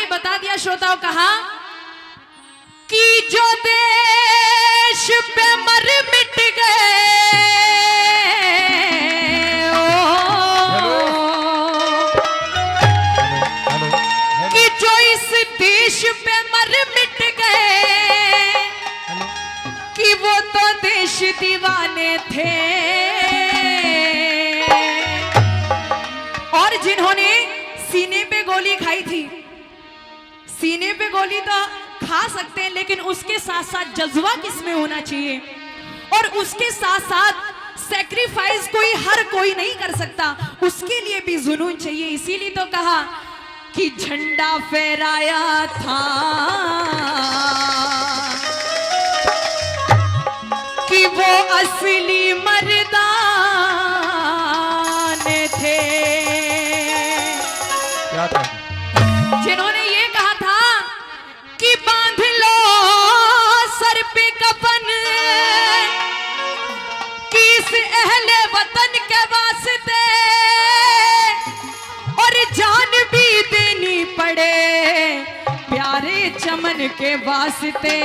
बता दिया श्रोताओं, कहा कि जो देश पे मर मिट गए कि जो इस देश पे मर मिट गए कि वो तो देश दीवाने थे, और जिन्होंने सीने पे गोली खाई थी, सीने पे गोली तो खा सकते हैं लेकिन उसके साथ साथ जज्बा किसमें होना चाहिए, और उसके साथ साथ सैक्रिफाइस हर कोई नहीं कर सकता, उसके लिए भी जुनून चाहिए। इसीलिए तो कहा कि झंडा फहराया था कि वो असली मर्दान थे, जिन्होंने ये कहा था कि बांध लो सर पे कफन कि इस अहले वतन के वास्ते, और जान भी देनी पड़े प्यारे चमन के वास्ते,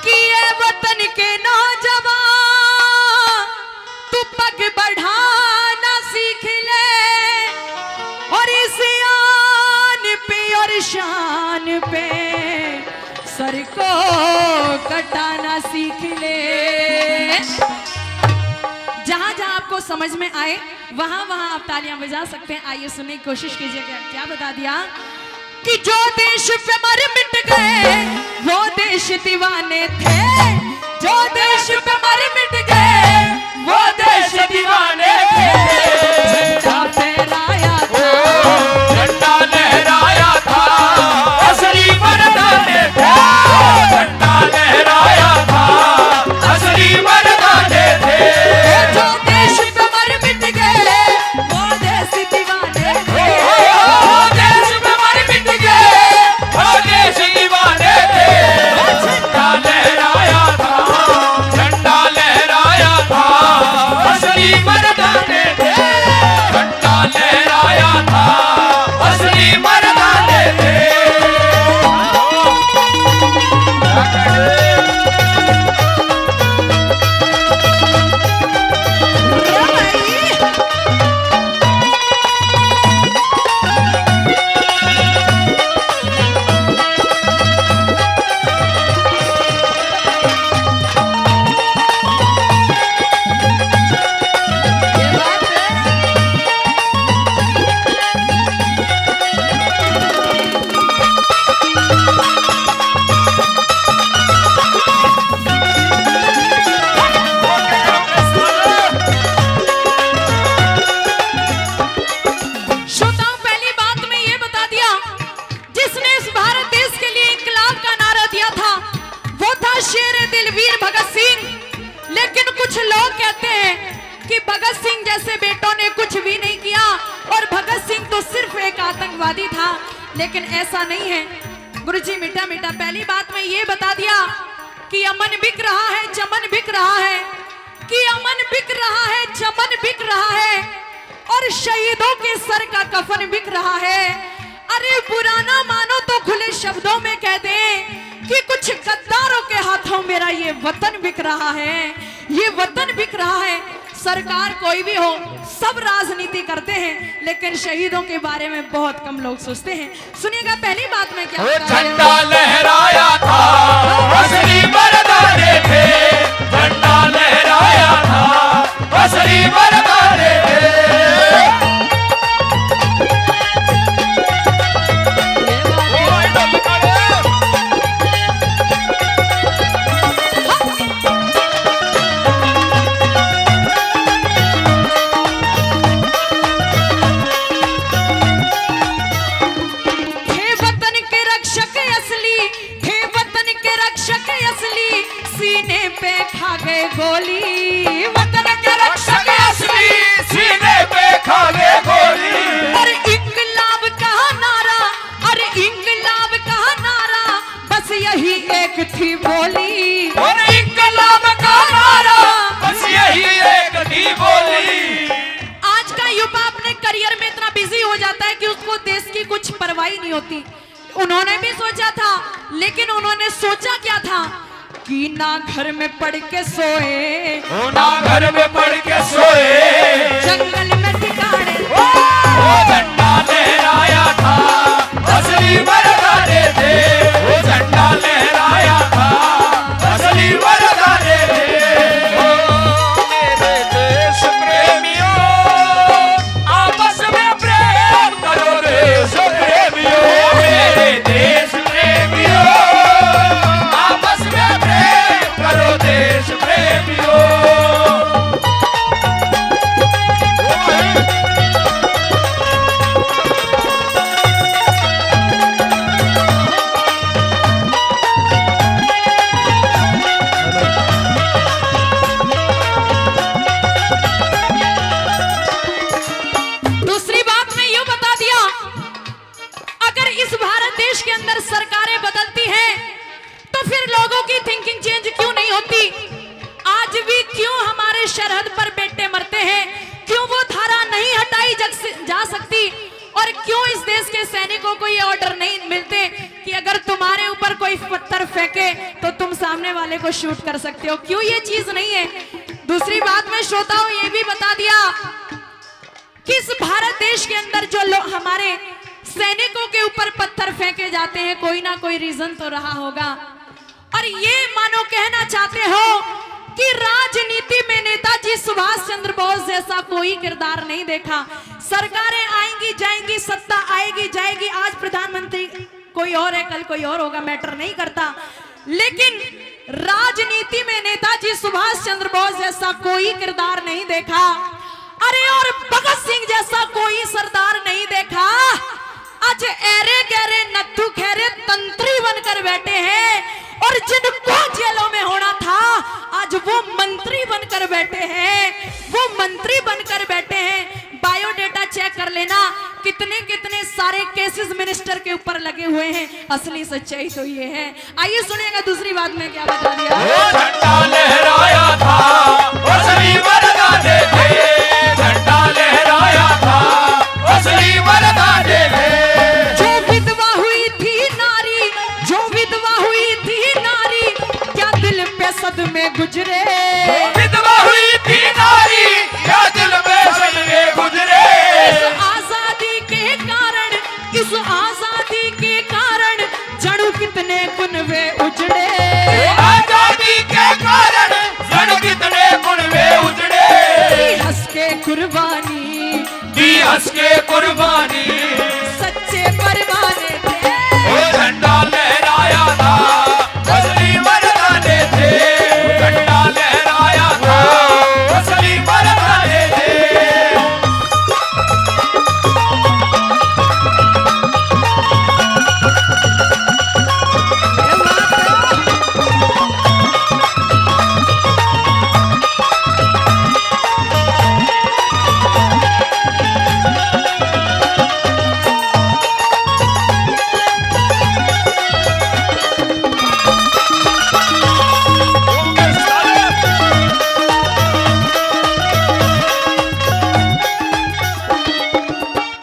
कि ये वतन के नौजवान तू पग बढ़ाना सीख ले, और इस आन पे और शान पे सर को कटाना सीख ले। जहां जहां आपको समझ में आए वहां वहां आप तालियां बजा सकते हैं। आइए सुनने की कोशिश कीजिएगा। क्या बता दिया कि जो देश पे मर मिट गए वो देश दीवाने थे, जो देश पे मर मिट गए वो देश दीवाने थे। झंडा फहराया था, झंडा लहराया था, असली मर्दाने थे, झंडा लहराया था, असली मर्दाने थे। जो देश पे मर मिट गए वो देश दीवाने थे, वो देश पे मर मिट गए, वो देश दीवाने थे। झंडा लहराया था, झंडा लहराया था, असली मर्दाने थे, झंडा लहराया था, असली मर्दाने थे। श्रोताओं, पहली बात में ये बता दिया, जिसने इस भारत देश के लिए इंकलाब का नारा दिया था वो था शेर दिलवीर भगत सिंह। लेकिन कुछ लोग कहते हैं कि भगत सिंह जैसे बेटों ने कुछ भी नहीं किया और भगत सिंह तो सिर्फ एक आतंकवादी था, लेकिन ऐसा नहीं है। गुरुजी मीठा मीठा पहली बात में ये बता दिया कि अमन बिक रहा है, चमन बिक रहा है, कि अमन बिक रहा है, चमन बिक रहा है, और शहीदों के सर का कफन बिक रहा है। अरे पुराना मानो तो खुले शब्दों में कह दे कि कुछ गद्दारों के हाथों मेरा ये वतन बिक रहा है, ये वतन बिक रहा है। सरकार कोई भी हो, सब राजनीति करते हैं, लेकिन शहीदों के बारे में बहुत कम लोग सोचते हैं। सुनिएगा पहली बात में क्या बता रहे हैं। झंडा लहराया था, असली मर्दाने थे, झंडा लहराया था, असली मर्दाने थे। हे वतन के रक्षक असली, हे वतन के रक्षक असली, सीने पे खा गए गोली। वतन के रक्षक असली, सीने पे खा गए गोली। और इंकलाब का नारा, अरे इंकलाब का नारा, बस यही एक थी बोली। और इंकलाब का नारा, बस यही एक थी बोली। आज का युवा अपने करियर में इतना बिजी हो जाता है कि उसको देश की कुछ परवाह सफाई नहीं होती। उन्होंने भी सोचा था, लेकिन उन्होंने सोचा क्या था कि ना घर में पड़ के सोए, ना घर में पड़ के सोए, जंगल में ठिकाने वो झंडा लहराया था, असली मर्दाने थे, वो झंडा लहराया था, असली मर्दाने थे। ओ मेरे देश प्रेमियों, आपस में प्रेम करो देश प्रेमियों, मेरे देश प्रेमियों, आपस में प्रेम करो देश प्रेमियों। दूसरी बात मैं यूं बता दिया, अगर इस भारत देश के अंदर सरकारें बदलती हैं तो फिर लोगों की थिंकिंग चेंज क्यों नहीं होती? आज भी क्यों हमारे सरहद पर बेटे मरते हैं? क्यों वो धारा नहीं हटाई जा सकती? और क्यों इस देश के सैनिकों को ये ऑर्डर नहीं मिलते कि अगर तुम्हारे ऊपर कोई पत्थर फेंके तो तुम सामने वाले को शूट कर सकते हो? क्यों ये चीज नहीं है? दूसरी बात मैं श्रोताओं ये भी बता दिया कि इस भारत देश के अंदर जो लोग हमारे सैनिकों के ऊपर पत्थर फेंके जाते हैं, कोई ना कोई रीजन तो रहा होगा। और ये मानो कहना चाहते हो कि राजनीति में नेताजी सुभाष चंद्र बोस जैसा कोई किरदार नहीं देखा। सरकारें आएंगी जाएंगी, सत्ता आएगी जाएगी, आज प्रधानमंत्री कोई और है, कल कोई और होगा, मैटर नहीं करता। लेकिन राजनीति में नेताजी सुभाष चंद्र बोस जैसा कोई किरदार नहीं देखा। अरे और भगत सिंह जैसा कोई सरदार नहीं देखा। आज ऐरे गहरे नत्थू खैरे तंत्री बनकर बैठे हैं, और जिनको जेलों में होना था आज वो मंत्री बनकर बैठे हैं, वो मंत्री बनकर बैठे हैं। बायोडेटा चेक कर लेना, कितने कितने सारे केसेस मिनिस्टर के ऊपर लगे हुए हैं। असली सच्चाई तो ये है। आइए सुनिएगा दूसरी बात में क्या बता दिया। वो झंडा लहराया था, असली मर्दाने थे, झंडा लहराया था, असली मर्दाने थे। जो विधवा हुई थी नारी, जो विधवा हुई थी नारी, क्या दिल पे सदमे गुजरे, विधवा हुई थी नारी, क्या दिल में सदमे गुजरे। इस आजादी के कारण, इस आजादी के कारण जड़ू कितने कुनवे उजड़े, आजादी के कारण जड़ कितने गुणवे उजड़े। दी हंस के कुर्बानी, दी हंस के कुर्बानी, सच्चे परवाने थे। वो झंडा लहराया था, असली मर्दाने थे, झंडा लहराया था, असली मर्दाने थे।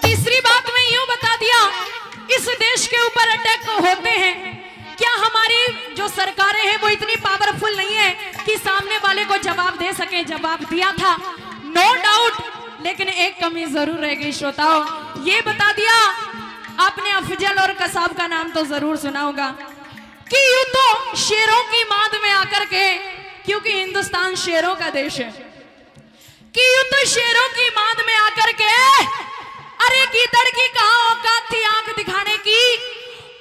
तीसरी बात मैं यूं बता दिया, इस देश के ऊपर अटैक होते हैं, क्या हमारी जो सरकारें हैं वो इतनी पावरफुल नहीं है कि सामने वाले को जवाब दे सके? जवाब दिया था, नो डाउट, लेकिन एक कमी जरूर रह गई श्रोताओं। ये बता दिया, आपने अफजल और कसाब का नाम तो जरूर सुना होगा कि यूं तो शेरों की माद में आकर के, क्योंकि हिंदुस्तान शेरों का देश है, कि यूं तो शेरों की माद में आकर के, अरे गीदड़ की कहां औकात थी आंख दिखाने की,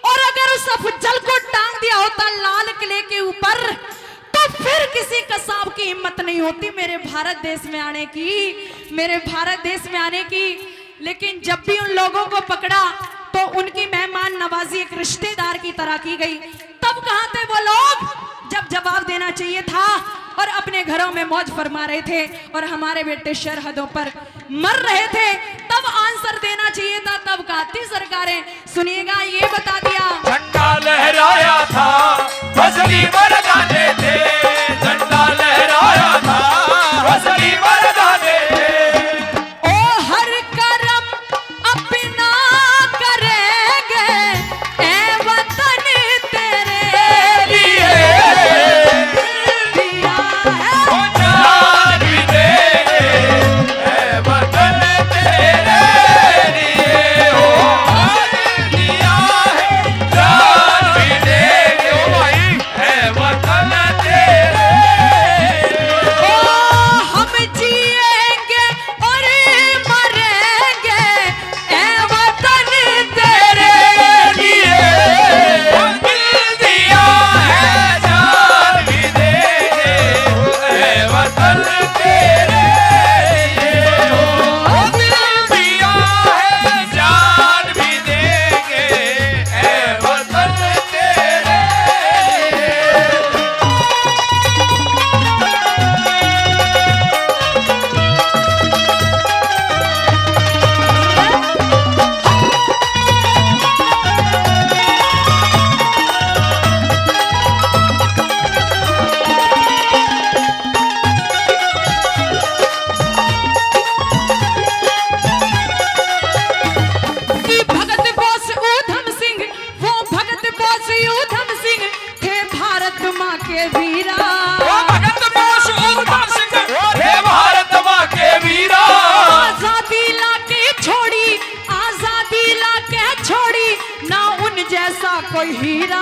और अगर उस अफजल को टांग दिया होता लाल किले के ऊपर तो फिर किसी कसाब की हिम्मत नहीं होती मेरे भारत देश में आने की, मेरे भारत देश में आने की। लेकिन जब भी उन लोगों को पकड़ा तो उनकी मेहमान नवाजी एक रिश्तेदार की तरह की गई। तब कहां थे वो लोग जब जवाब देना चाहिए था और अपने घरों में मौज फरमा रहे थे और हमारे बेटे सरहदों पर मर रहे थे? तब आंसर देना चाहिए था, तब कहां थी सरकारें? सुनिएगा, ये बता दिया, झंडा लहराया था, असली मर्दाने थे, झंडा लहराया था, असली मर्दाने थे। ओ हर करम अपना करेंगे, कोई हीरा,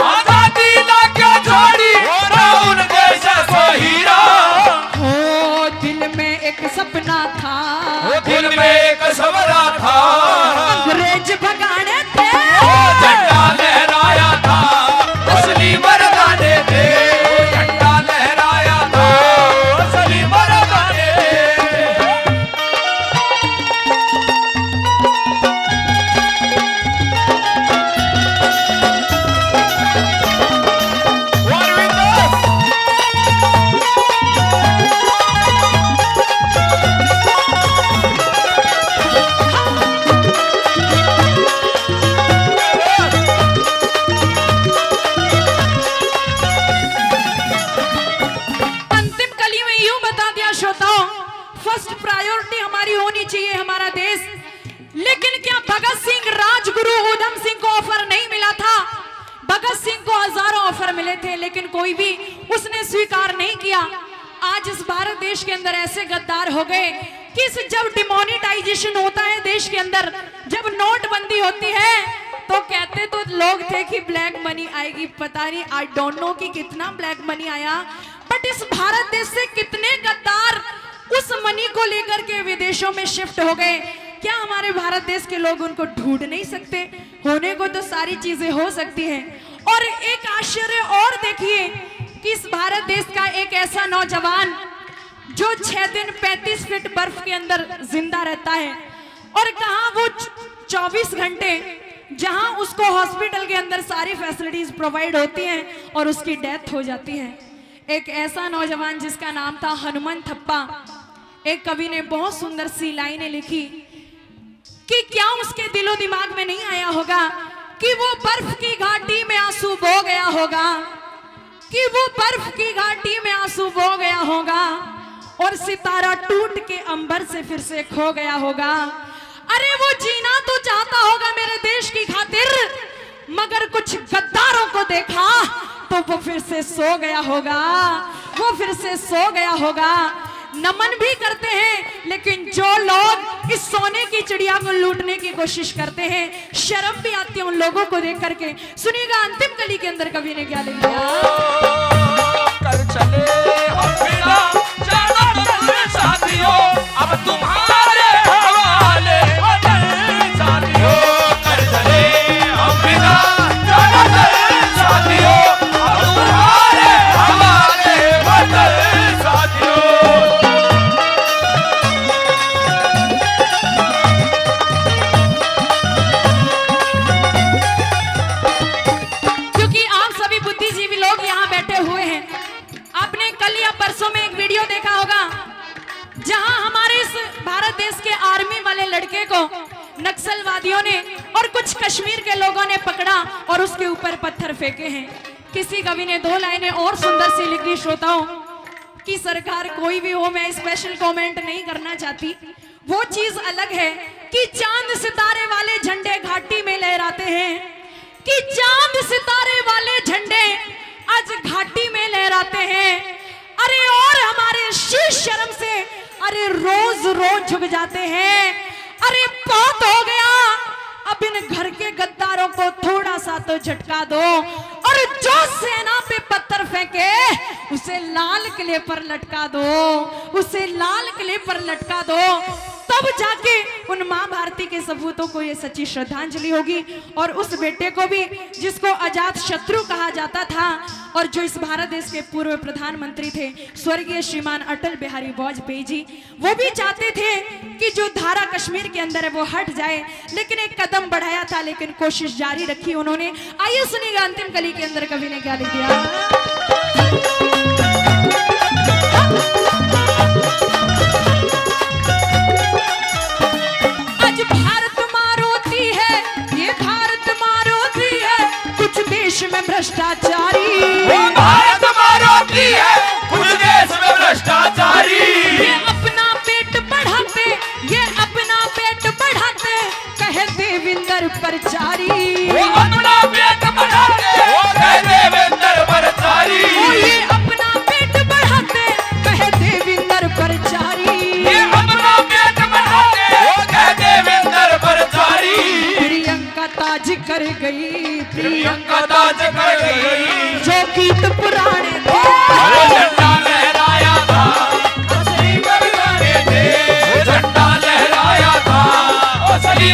आजादी ना क्या छोड़ी ना उन जैसा कोई हीरा। ओ दिल में एक सपना था, दिल में एक सवरा था, अंग्रेज भगाने थे, झंडा लहराया था, असली मर्दाने थे, झंडा लहराया था, असली मर्दाने थे। और भी तो अंतिम कली में यूं बता दिया श्रोताओं, फर्स्ट प्रायोरिटी हमारी होनी चाहिए हमारा देश। लेकिन क्या भगत सिंह, राजगुरु उधम सिंह को ऑफर नहीं मिला था? भगत सिंह को हजारों ऑफर मिले थे, लेकिन कोई भी उसने स्वीकार नहीं किया। आज इस भारत देश के अंदर ऐसे गद्दार हो गए कि जब डिमोनेटाइजेशन होता है देश के अंदर, जब नोटबंदी होती है, तो कहते तो लोग थे कि ब्लैक मनी आएगी। पता नहीं, आई डोंट नो कि कितना ब्लैक मनी आया, बट इस भारत देश से कितने गद्दार उस मनी को लेकर के विदेशों में शिफ्ट हो गए। क्या हमारे भारत देश के लोग उनको ढूंढ नहीं सकते? होने को तो सारी चीजें हो सकती हैं। और एक आश्चर्य और देखिए कि इस भारत देश का एक ऐसा नौजवान जो 6 दिन 35 फीट बर्फ के अंदर जिंदा रहता है, और कहा वो 24 घंटे, जहां उसको हॉस्पिटल के अंदर सारी फैसिलिटीज प्रोवाइड होती हैं और उसकी डेथ हो जाती है। एक ऐसा नौजवान जिसका नाम था हनुमंत थप्पा। एक कवि ने बहुत सुंदर सी लाइनें लिखी कि क्या उसके दिलो दिमाग में नहीं आया होगा कि वो बर्फ की घाटी में आंसू बो गया होगा, कि वो बर्फ की घाटी में आंसू बो गया होगा, और सितारा टूट के अंबर से फिर से खो गया होगा। अरे वो जीना तो चाहता होगा मेरे देश की खातिर, मगर कुछ गद्दारों को देखा तो वो फिर से सो गया होगा, वो फिर से सो गया होगा। नमन भी करते हैं, लेकिन जो लोग इस सोने की चिड़िया को लूटने की कोशिश करते हैं, शर्म भी आती है उन लोगों को देख करके। सुनिएगा अंतिम कली के अंदर कवि ने क्या लिख दिया। कर चले हम बिना जाना साथियों, अब तुम्हारे हवाले वतन साथियों। कर चले हम बिना जाना साथियों, अब तुम्हारे हवाले वतन साथियों। क्योंकि आप सभी बुद्धिजीवी लोग यहाँ बैठे हुए हैं, आपने कल या परसों में एक वीडियो देखा होगा जहां हमारे इस भारत देश के आर्मी वाले लड़के को नक्सलवादियों ने और कुछ कश्मीर के लोगों ने पकड़ा और उसके ऊपर पत्थर फेंके हैं। किसी कवि ने 2 लाइनें और सुंदर सी लिखी श्रोताओं कि सरकार कोई भी हो, मैं स्पेशल कमेंट नहीं करना चाहती। वो चीज अलग है कि चांद सितारे वाले झंडे घाटी में लहराते हैं, कि चांद सितारे वाले झंडे आज घाटी में लहराते हैं। अरे और हमारे शीश शर्म से अरे रोज रोज झुक जाते हैं। अरे बहुत हो गया, अब इन घर के गद्दारों को थोड़ा सा तो झटका दो, और जो सेना पे पत्थर फेंके उसे लाल किले पर लटका दो, उसे लाल किले पर लटका दो। तब जाके उन मां भारती के सपूतों को ये सच्ची श्रद्धांजलि होगी, और उस बेटे को भी जिसको अजात शत्रु कहा जाता था, और जो इस भारत देश के पूर्व प्रधानमंत्री थे स्वर्गीय श्रीमान अटल बिहारी वाजपेयी जी, वो भी चाहते थे कि जो धारा कश्मीर के अंदर है वो हट जाए, लेकिन एक कदम बढ़ाया था, लेकिन कोशिश जारी रखी उन्होंने। आइए सुनिएगा अंतिम कली के अंदर कवि ने क्या लिख दिया। आज भारत माँ रोती है, ये भारत माँ रोती है, कुछ देश में भ्रष्टाचारी। वो भारत माँ रोती है, कुछ देश में भ्रष्टाचारी। ये अपना पेट बढ़ाते, ये अपना पेट बढ़ाते, कहे देवेंद्र प्रचारी। वो अपना पेट बढ़ाते, वो कहे देवेंद्र प्रचारी। ये अपना पेट बढ़ाते, कहे देवेंद्र प्रचारी। ये अपना पेट बढ़ाते, वो कहे देवेंद्र प्रचारी। प्रियंका ताज कर गई थी, तिरंगा ताज कर गई। जो गीत पुराने थे, वो झंडा लहराया था, असली बरगने थे। झंडा लहराया था, असली